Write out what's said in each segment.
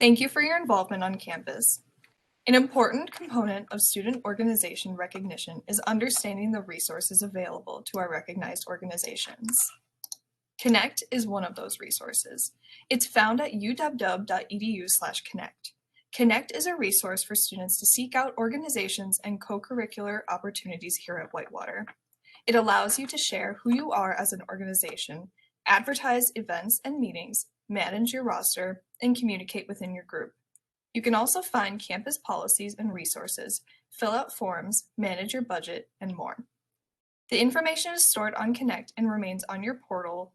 Thank you for your involvement on campus. An important component of student organization recognition is understanding the resources available to our recognized organizations. Connect is one of those resources. It's found at uw.edu/connect. Connect is a resource for students to seek out organizations and co-curricular opportunities here at Whitewater. It allows you to share who you are as an organization, advertise events and meetings, manage your roster, and communicate within your group. You can also find campus policies and resources, fill out forms, manage your budget, and more. The information is stored on Connect and remains on your portal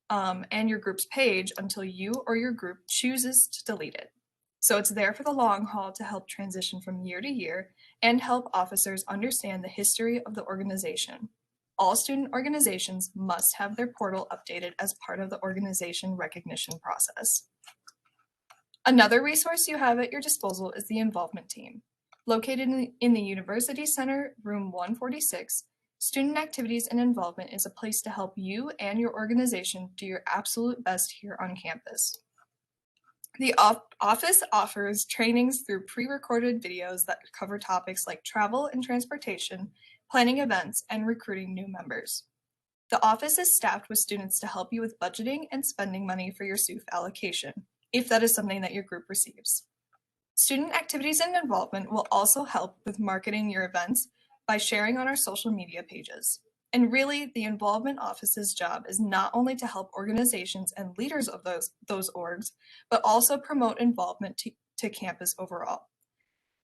and your group's page until you or your group chooses to delete it. So it's there for the long haul to help transition from year to year and help officers understand the history of the organization. All student organizations must have their portal updated as part of the organization recognition process. Another resource you have at your disposal is the involvement team. Located in the University Center, room 146, student activities and involvement is a place to help you and your organization do your absolute best here on campus. The office offers trainings through pre-recorded videos that cover topics like travel and transportation, planning events, and recruiting new members. The office is staffed with students to help you with budgeting and spending money for your SUF allocation, if that is something that your group receives. Student activities and involvement will also help with marketing your events by sharing on our social media pages. And really, the involvement office's job is not only to help organizations and leaders of those orgs, but also promote involvement to campus overall.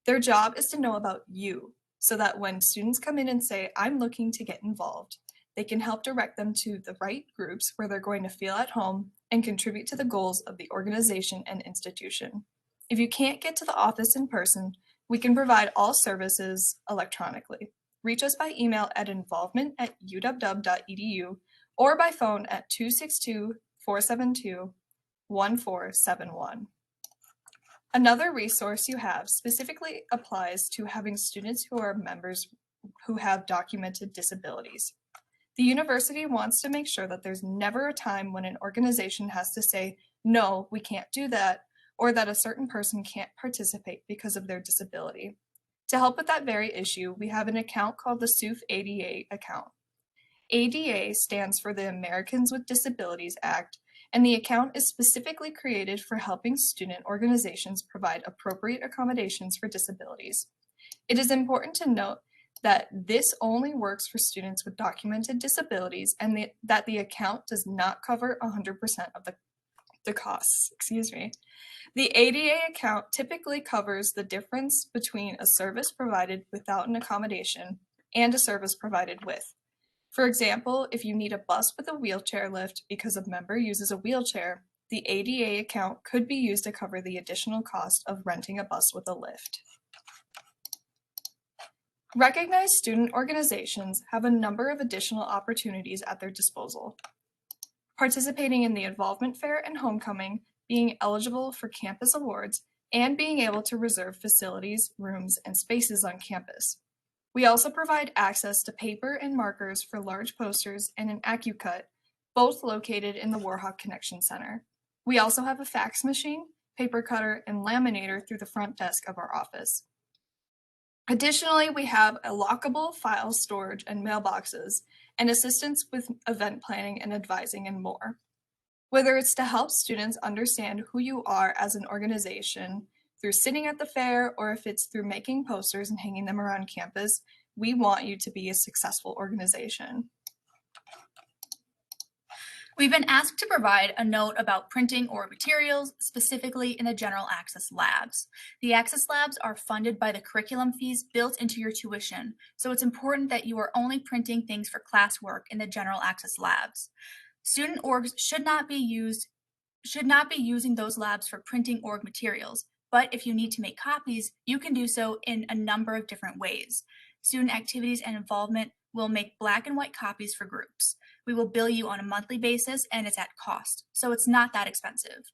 Their job is to know about you, so that when students come in and say, "I'm looking to get involved," they can help direct them to the right groups where they're going to feel at home and contribute to the goals of the organization and institution. If you can't get to the office in person, we can provide all services electronically. Reach us by email at involvement@uw.edu or by phone at 262-472-1471. Another resource you have specifically applies to having students who are members who have documented disabilities. The university wants to make sure that there's never a time when an organization has to say, "No, we can't do that," or that a certain person can't participate because of their disability. To help with that very issue, we have an account called the SUF ADA account. ADA stands for the Americans with Disabilities Act, and the account is specifically created for helping student organizations provide appropriate accommodations for disabilities. It is important to note that this only works for students with documented disabilities and that the account does not cover 100% of the costs. The ADA account typically covers the difference between a service provided without an accommodation and a service provided with. For example, if you need a bus with a wheelchair lift because a member uses a wheelchair, the ADA account could be used to cover the additional cost of renting a bus with a lift. Recognized student organizations have a number of additional opportunities at their disposal. Participating in the Involvement Fair and Homecoming, being eligible for campus awards, and being able to reserve facilities, rooms, and spaces on campus. We also provide access to paper and markers for large posters and an AccuCut, both located in the Warhawk Connection Center. We also have a fax machine, paper cutter, and laminator through the front desk of our office. Additionally, we have a lockable file storage and mailboxes, and assistance with event planning and advising and more. Whether it's to help students understand who you are as an organization through sitting at the fair, or if it's through making posters and hanging them around campus, we want you to be a successful organization. We've been asked to provide a note about printing or materials, specifically in the general access labs. The access labs are funded by the curriculum fees built into your tuition, so it's important that you are only printing things for classwork in the general access labs. Student orgs should not be using those labs for printing org materials, but if you need to make copies, you can do so in a number of different ways. Student activities and involvement will make black and white copies for groups. We will bill you on a monthly basis and it's at cost, so it's not that expensive.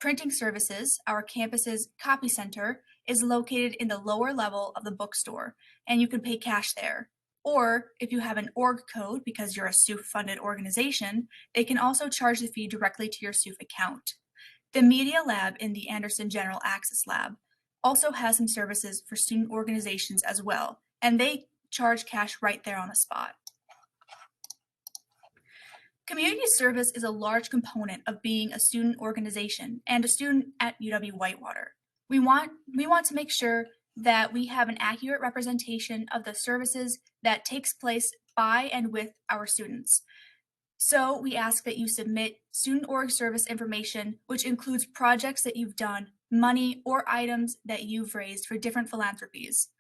Printing services, our campus's copy center, is located in the lower level of the bookstore, and you can pay cash there. Or if you have an org code because you're a SUF funded organization, they can also charge the fee directly to your SUF account. The Media Lab in the Anderson General Access Lab also has some services for student organizations as well, and they charge cash right there on the spot. Community service is a large component of being a student organization and a student at UW-Whitewater. We want to make sure that we have an accurate representation of the services that takes place by and with our students. So we ask that you submit student org service information, which includes projects that you've done, money, or items that you've raised for different philanthropies.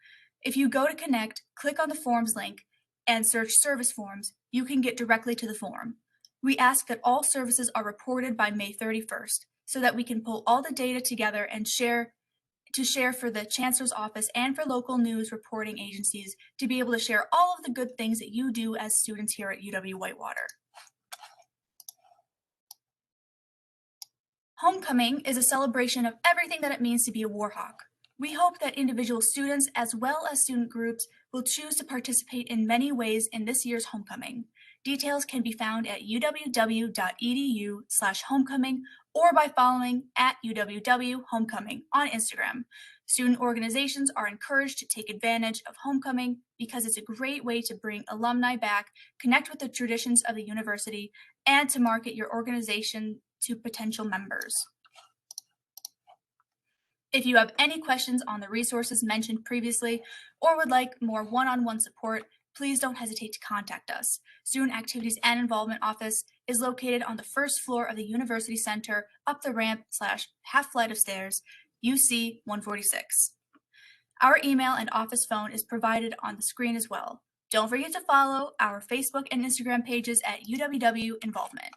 If you go to Connect, click on the forms link, and search service forms, you can get directly to the form. We ask that all services are reported by May 31st so that we can pull all the data together and share for the Chancellor's Office and for local news reporting agencies to be able to share all of the good things that you do as students here at UW-Whitewater. Homecoming is a celebration of everything that it means to be a Warhawk. We hope that individual students as well as student groups will choose to participate in many ways in this year's homecoming. Details can be found at uww.edu/homecoming or by following at UWW-Homecoming on Instagram. Student organizations are encouraged to take advantage of homecoming because it's a great way to bring alumni back, connect with the traditions of the university, and to market your organization to potential members. If you have any questions on the resources mentioned previously or would like more one-on-one support, please don't hesitate to contact us. Student Activities and Involvement Office is located on the first floor of the University Center, up the ramp/half flight of stairs, UC 146. Our email and office phone is provided on the screen as well. Don't forget to follow our Facebook and Instagram pages at UWW Involvement.